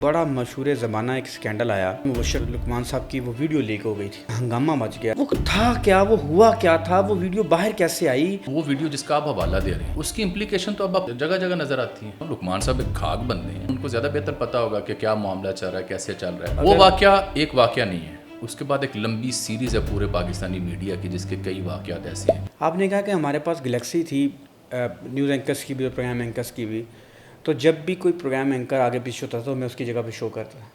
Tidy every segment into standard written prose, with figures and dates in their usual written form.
بڑا مشہور زمانہ ایک اسکینڈل آیا، مبشر لقمان صاحب کی وہ ویڈیو لیک ہو گئی تھی، ہنگامہ مچ گیا۔ وہ تھا کیا، وہ ہوا کیا تھا، وہ ویڈیو باہر کیسے آئی؟ وہ ویڈیو جس کا آپ حوالہ دے رہے ہیں اس کی امپلیکیشن تو اب جگہ جگہ نظر آتی ہیں۔ لقمان صاحب ایک خاک بندے ہیں، ان کو زیادہ بہتر پتا ہوگا کہ کیا معاملہ چل رہا ہے، کیسے چل رہا ہے۔ وہ واقعہ ایک واقعہ نہیں ہے، اس کے بعد ایک لمبی سیریز ہے پورے پاکستانی میڈیا کی جس کے کئی واقعات ایسے ہیں۔ آپ نے کہا کہ ہمارے پاس گلیکسی تھی، نیوز اینکرس کی بھی اور پروگرام اینکرس کی بھی، تو جب بھی کوئی پروگرام اینکر آگے پیچھے ہوتا تھا تو میں اس کی جگہ پہ شو کرتا تھا۔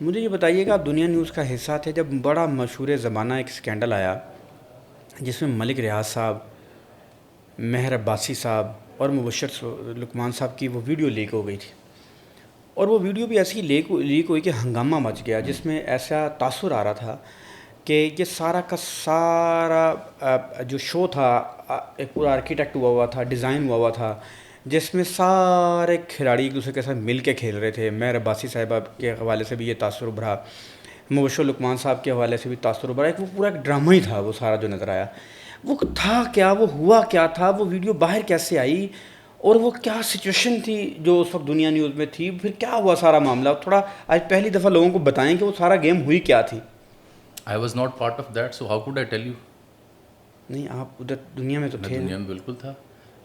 مجھے یہ بتائیے کہ آپ دنیا نیوز کا حصہ تھے جب بڑا مشہور زمانہ ایک اسکینڈل آیا جس میں ملک ریاض صاحب، مہر عباسی صاحب اور مبشر لقمان صاحب کی وہ ویڈیو لیک ہو گئی تھی، اور وہ ویڈیو بھی ایسی لیک ہوئی کہ ہنگامہ مچ گیا، جس میں ایسا تاثر آ رہا تھا کہ یہ سارا کا سارا جو شو تھا ایک پورا آرکیٹیکٹ ہوا تھا، ڈیزائن ہوا تھا، جس میں سارے کھلاڑی ایک دوسرے کے ساتھ مل کے کھیل رہے تھے۔ مہر عباسی صاحبہ کے حوالے سے بھی یہ تاثر ابھرا، مبشر لقمان صاحب کے حوالے سے بھی تاثر ابھرا، وہ پورا ایک ڈرامہ ہی تھا وہ سارا جو نظر آیا۔ وہ تھا کیا، وہ ہوا کیا تھا، وہ ویڈیو باہر کیسے آئی، اور وہ کیا سچویشن تھی جو اس وقت دنیا نیوز میں تھی، پھر کیا ہوا سارا معاملہ؟ تھوڑا آج پہلی دفعہ لوگوں کو بتائیں کہ وہ سارا گیم ہوئی کیا تھی۔ I was not part of that, so how could I tell you؟ نہیں، آپ ادھر دنیا میں تو تھے۔ دنیا میں بالکل تھا،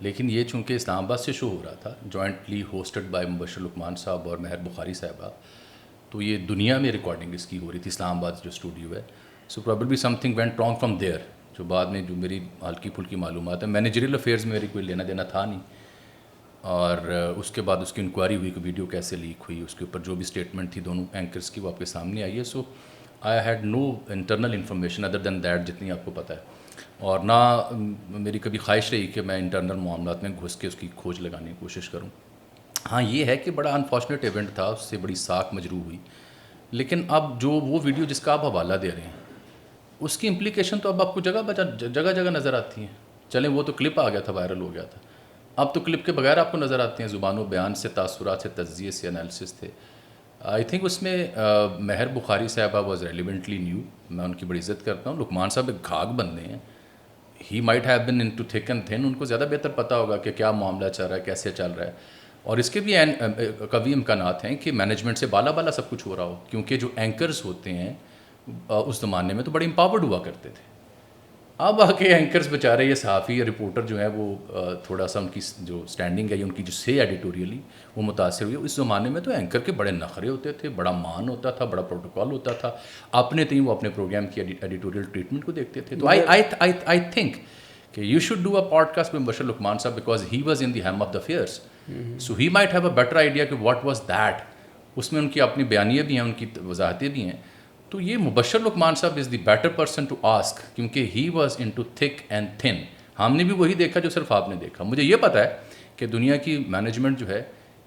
لیکن یہ چونکہ اسلام آباد سے شو ہو رہا تھا، جوائنٹلی ہوسٹڈ بائی مبشر لقمان صاحب اور مہر بخاری صاحبہ، تو یہ دنیا میں ریکارڈنگ اس کی ہو رہی تھی، اسلام آباد جو اسٹوڈیو ہے۔ So probably something went wrong from there, جو بعد میں جو میری ہلکی پھلکی معلومات ہے، مینیجریل افیئرز میں میری کوئی لینا دینا تھا نہیں، اور اس کے بعد اس کی انکوائری ہوئی کہ ویڈیو کیسے لیک ہوئی، اس کے اوپر جو بھی اسٹیٹمنٹ تھی دونوں اینکرس کی وہ آپ کے سامنے آئی ہے۔ So I had no internal information other than that, جتنی آپ کو پتہ ہے، اور نہ میری کبھی خواہش رہی کہ میں انٹرنل معاملات میں گھس کے اس کی کھوج لگانے کی کوشش کروں۔ ہاں یہ ہے کہ بڑا انفارچونیٹ ایونٹ تھا، اس سے بڑی ساکھ مجروح ہوئی، لیکن اب جو وہ ویڈیو جس کا آپ حوالہ دے رہے ہیں اس کی امپلیکیشن تو اب آپ کو جگہ جگہ نظر آتی ہیں۔ چلیں وہ تو کلپ آ گیا تھا، وائرل ہو گیا تھا، اب تو کلپ کے بغیر آپ کو نظر آتے ہیں، زبان و بیان سے، تاثرات سے، تجزیے سے، انالیسس تھے۔ آئی تھنک اس میں مہر بخاری صاحبہ واز ریلیونٹلی نیو، میں ان کی بڑی عزت کرتا ہوں۔ لقمان صاحب ایک گھاگ بندے ہیں، he might have been into thick and thin, ان کو زیادہ بہتر پتہ ہوگا کہ کیا معاملہ چل رہا ہے، کیسے چل رہا ہے، اور اس کے بھی قوی امکانات ہیں کہ مینجمنٹ سے بالا سب کچھ ہو رہا ہو، کیونکہ جو اینکرز ہوتے ہیں اس زمانے میں تو بڑے امپاورڈ ہوا کرتے تھے۔ اب آ کے اینکرز بیچارے، یہ صحافی یا رپورٹر جو ہیں وہ تھوڑا سا ان کی جو اسٹینڈنگ ہے یا ان کی جو سے ایڈیٹوریلی وہ متاثر ہوئی۔ اس زمانے میں تو اینکر کے بڑے نخرے ہوتے تھے، بڑا مان ہوتا تھا، بڑا پروٹوکول ہوتا تھا، اپنے تئیں وہ اپنے پروگرام کی ایڈیٹوریل ٹریٹمنٹ کو دیکھتے تھے۔ تو آئی تھنک کہ you should do a podcast with Mubashir Luqman صاحب because he was in the helm of the affairs, so he might have a better idea کہ واٹ واز دیٹ۔ اس میں ان کی اپنی بیانیے بھی ہیں، ان کی وضاحتیں بھی ہیں، تو یہ مبشر لقمان صاحب is the better person to ask, کیونکہ he was into thick and thin. ہم نے بھی وہی دیکھا جو صرف آپ نے دیکھا۔ مجھے یہ پتہ ہے کہ دنیا کی مینجمنٹ جو ہے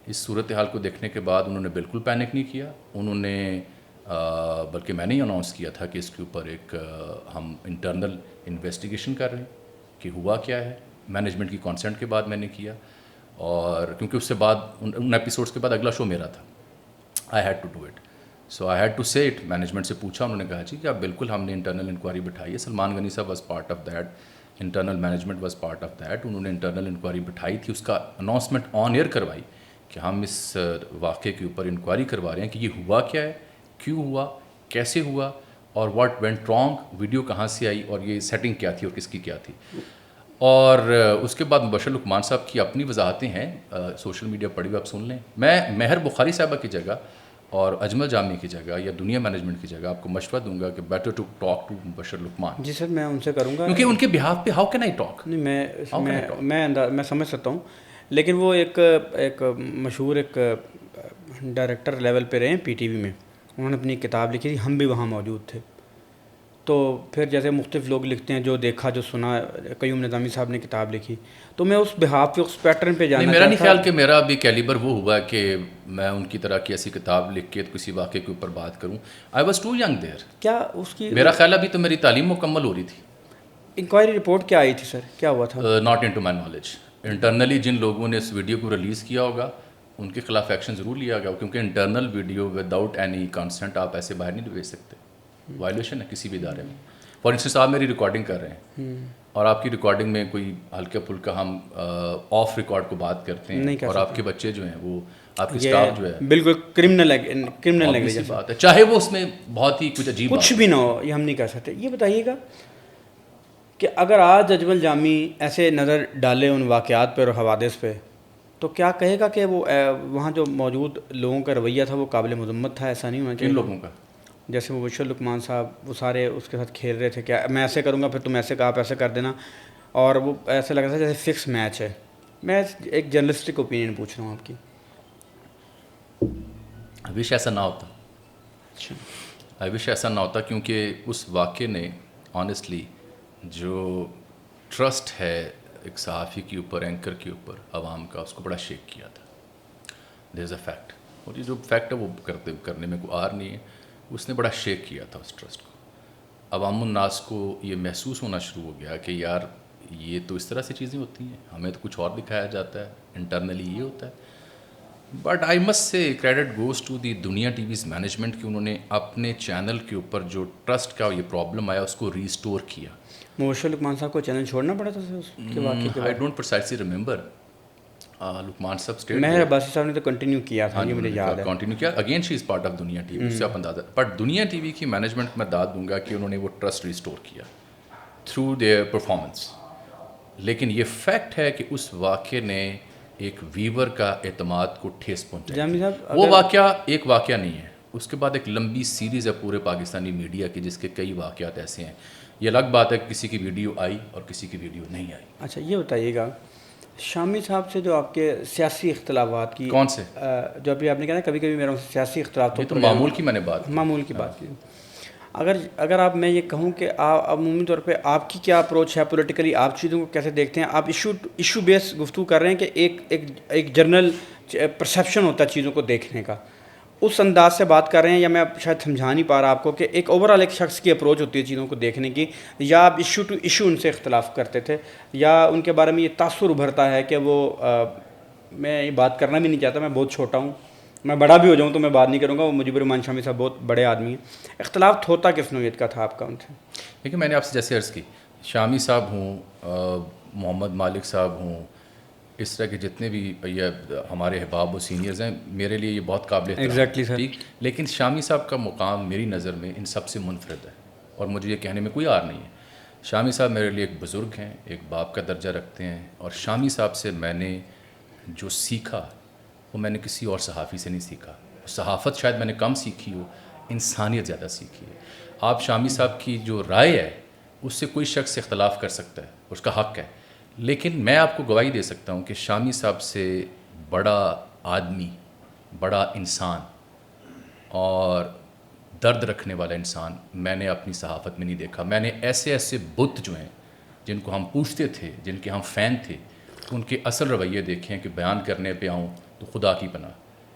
اس صورتحال کو دیکھنے کے بعد انہوں نے بالکل پینک نہیں کیا، انہوں نے بلکہ میں نے ہی اناؤنس کیا تھا کہ اس کے اوپر ایک ہم انٹرنل انویسٹیگیشن کر رہے ہیں کہ ہوا کیا ہے، مینجمنٹ کی کانسنٹ کے بعد میں نے کیا، اور کیونکہ اس سے بعد ان ایپیسوڈس کے بعد اگلا شو میرا تھا، I had to do it, so I had to say it. Management سے پوچھا، انہوں نے کہا جی کہ آپ بالکل، ہم نے انٹرنل انکوائری بٹھائی ہے، سلمان غنی صاحب was part of that, internal management was part of that, انہوں نے انٹرنل انکوائری بٹھائی تھی، اس کا اناؤنسمنٹ آن ایئر کروائی کہ ہم اس واقعے کے اوپر انکوائری کروا رہے ہیں کہ یہ ہوا کیا ہے، کیوں ہوا، کیسے ہوا، اور واٹ وینٹ رانگ، ویڈیو کہاں سے آئی، اور یہ سیٹنگ کیا تھی اور کس کی کیا تھی۔ اور اس کے بعد مبشر لقمان صاحب کی اپنی وضاحتیں ہیں، سوشل میڈیا پڑھی ہوئی آپ سن لیں۔ میں مہر بخاری صاحبہ کی جگہ اور اجمل جامی کی جگہ یا دنیا مینجمنٹ کی جگہ آپ کو مشورہ دوں گا کہ بیٹر ٹو ٹاک ٹو مبشر لقمان۔ جی سر، میں ان سے کروں گا، کیونکہ ان کے بہاف پہ ہاؤ کین آئی ٹاک؟ نہیں، میں سمجھ سکتا ہوں، لیکن وہ ایک مشہور ایک ڈائریکٹر لیول پہ رہے ہیں پی ٹی وی میں، انہوں نے اپنی کتاب لکھی تھی، ہم بھی وہاں موجود تھے۔ تو پھر جیسے مختلف لوگ لکھتے ہیں، جو دیکھا جو سنا، قیوم نظامی صاحب نے کتاب لکھی، تو میں اس بہاف پہ، اس پیٹرن پہ جانا میرا نہیں خیال کہ میرا بھی کیلیبر وہ ہوا کہ میں ان کی طرح کی ایسی کتاب لکھ کے کسی واقعے کے اوپر بات کروں۔ I was too young there. کیا اس کی، میرا خیال ابھی تو میری تعلیم مکمل ہو رہی تھی۔ انکوائری رپورٹ کیا آئی تھی سر، کیا ہوا تھا؟ Not into my knowledge. Internally جن لوگوں نے اس ویڈیو کو ریلیز کیا ہوگا ان کے خلاف ایکشن ضرور لیا گیا، کیونکہ internal video without any consent آپ ایسے باہر نہیں بھیج سکتے، وائلیشن ہے کسی بھی ادارے میں۔ فار انسٹنس آپ میری ریکارڈنگ کر رہے ہیں اور آپ کی ریکارڈنگ میں کوئی ہلکا پھلکا ہم آف ریکارڈ کو بات کرتے ہیں، اور آپ کے بچے جو ہیں وہ آپ کی اسٹاف جو ہے بالکل کرمنل obvious سی بات ہے، چاہے وہ اس میں بہت ہی کچھ عجیب کچھ بھی نہ ہو، یہ ہم نہیں کر سکتے. یہ بتائیے گا کہ اگر آج اجمل جامی ایسے نظر ڈالے ان واقعات پہ اور حوادث پہ، تو کیا کہے گا کہ وہ وہاں جو موجود لوگوں کا رویہ تھا وہ قابل مذمت تھا؟ ایسا نہیں ہونا چاہیے. کن لوگوں کا؟ جیسے وہ مبشر لقمان صاحب، وہ سارے اس کے ساتھ کھیل رہے تھے، کیا میں ایسے کروں گا پھر تم ایسے آپ ایسے کر دینا، اور وہ ایسے لگ رہا تھا جیسے فکس میچ ہے. میں ایک جرنلسٹک اوپینین پوچھ رہا ہوں آپ کی. آئی وش ایسا نہ ہوتا. اچھا. آئی وش ایسا نہ ہوتا، کیونکہ اس واقعے نے آنیسٹلی جو ٹرسٹ ہے ایک صحافی کے اوپر، اینکر کے اوپر عوام کا، اس کو بڑا شیک کیا تھا. دیر از اے فیکٹ، اور یہ جو فیکٹ ہے وہ کرنے میں کوئی آر نہیں ہے. اس نے بڑا شیک کیا تھا اس ٹرسٹ کو. عوام الناس کو یہ محسوس ہونا شروع ہو گیا کہ یار یہ تو اس طرح سے چیزیں ہوتی ہیں، ہمیں تو کچھ اور دکھایا جاتا ہے، انٹرنلی یہ ہوتا ہے. But I must say credit goes to the Dunya T Vs management کہ انہوں نے اپنے چینل کے اوپر جو ٹرسٹ کا یہ پرابلم آیا اس کو ریسٹور کیا. مبشر لقمان صاحب کو چینل چھوڑنا پڑا تھا اس کے واقعے کے آئی بعد؟ Don't precisely remember. لقمان صاحب اسٹیٹ مہر عباسی صاحب نے تو کنٹینیو کیا تھا، یہ مجھے یاد ہے. کنٹینیو کیا. Again she is part of دنیا ٹی وی، اس سے آپ اندازہ. بٹ دنیا ٹی وی کی مینجمنٹ میں داد دوں گا کہ انہوں نے وہ ٹرسٹ ریسٹور کیا تھرو دیئر پرفارمنس. لیکن یہ فیکٹ ہے کہ اس واقعے نے ایک ویور کا اعتماد کو ٹھیس پہنچائی. جامی صاحب وہ واقعہ ایک واقعہ نہیں ہے، اس کے بعد ایک لمبی سیریز ہے پورے پاکستانی میڈیا کی جس کے کئی واقعات ایسے ہیں. یہ الگ بات ہے کہ کسی کی ویڈیو آئی اور کسی کی ویڈیو نہیں آئی. اچھا یہ بتائیے گا، شامی صاحب سے جو آپ کے سیاسی اختلافات کی، کون سے؟ جو ابھی آپ نے کہا نا کبھی کبھی میرا سیاسی اختلاف یہ تو معمول کی میں نے بات، معمول کی بات کی. اگر آپ میں یہ کہوں کہ آپ عمومی طور پہ آپ کی کیا اپروچ ہے پولیٹیکلی، آپ چیزوں کو کیسے دیکھتے ہیں؟ آپ ایشو بیس گفتگو کر رہے ہیں کہ ایک جنرل پرسیپشن ہوتا ہے چیزوں کو دیکھنے کا، اس انداز سے بات کر رہے ہیں، یا میں شاید سمجھا نہیں پا رہا آپ کو کہ ایک اوور آل ایک شخص کی اپروچ ہوتی ہے چیزوں کو دیکھنے کی، یا آپ ایشو ٹو ایشو ان سے اختلاف کرتے تھے، یا ان کے بارے میں یہ تاثر ابھرتا ہے کہ وہ میں یہ بات کرنا بھی نہیں چاہتا، میں بہت چھوٹا ہوں، میں بڑا بھی ہو جاؤں تو میں بات نہیں کروں گا، وہ مجیب الرحمان شامی صاحب بہت بڑے آدمی ہیں. اختلاف ہوتا کس نوعیت کا تھا آپ کا ان سے؟ دیکھیے میں نے آپ سے جیسے عرض کی، شامی صاحب ہوں، محمد مالک صاحب ہوں، اس طرح کے جتنے بھی یہ ہمارے احباب و سینئرز ہیں، میرے لیے یہ بہت قابل Exactly sir. ٹھیک. لیکن شامی صاحب کا مقام میری نظر میں ان سب سے منفرد ہے، اور مجھے یہ کہنے میں کوئی آر نہیں ہے. شامی صاحب میرے لیے ایک بزرگ ہیں، ایک باپ کا درجہ رکھتے ہیں، اور شامی صاحب سے میں نے جو سیکھا وہ میں نے کسی اور صحافی سے نہیں سیکھا. صحافت شاید میں نے کم سیکھی ہو، انسانیت زیادہ سیکھی ہے. آپ شامی صاحب کی جو رائے ہے اس سے کوئی شخص اختلاف کر سکتا ہے، اس کا حق ہے، لیکن میں آپ کو گواہی دے سکتا ہوں کہ شامی صاحب سے بڑا آدمی، بڑا انسان اور درد رکھنے والا انسان میں نے اپنی صحافت میں نہیں دیکھا. میں نے ایسے بت جو ہیں جن کو ہم پوچھتے تھے، جن کے ہم فین تھے، ان کے اصل رویے دیکھے ہیں کہ بیان کرنے پہ آؤں تو خدا کی پناہ.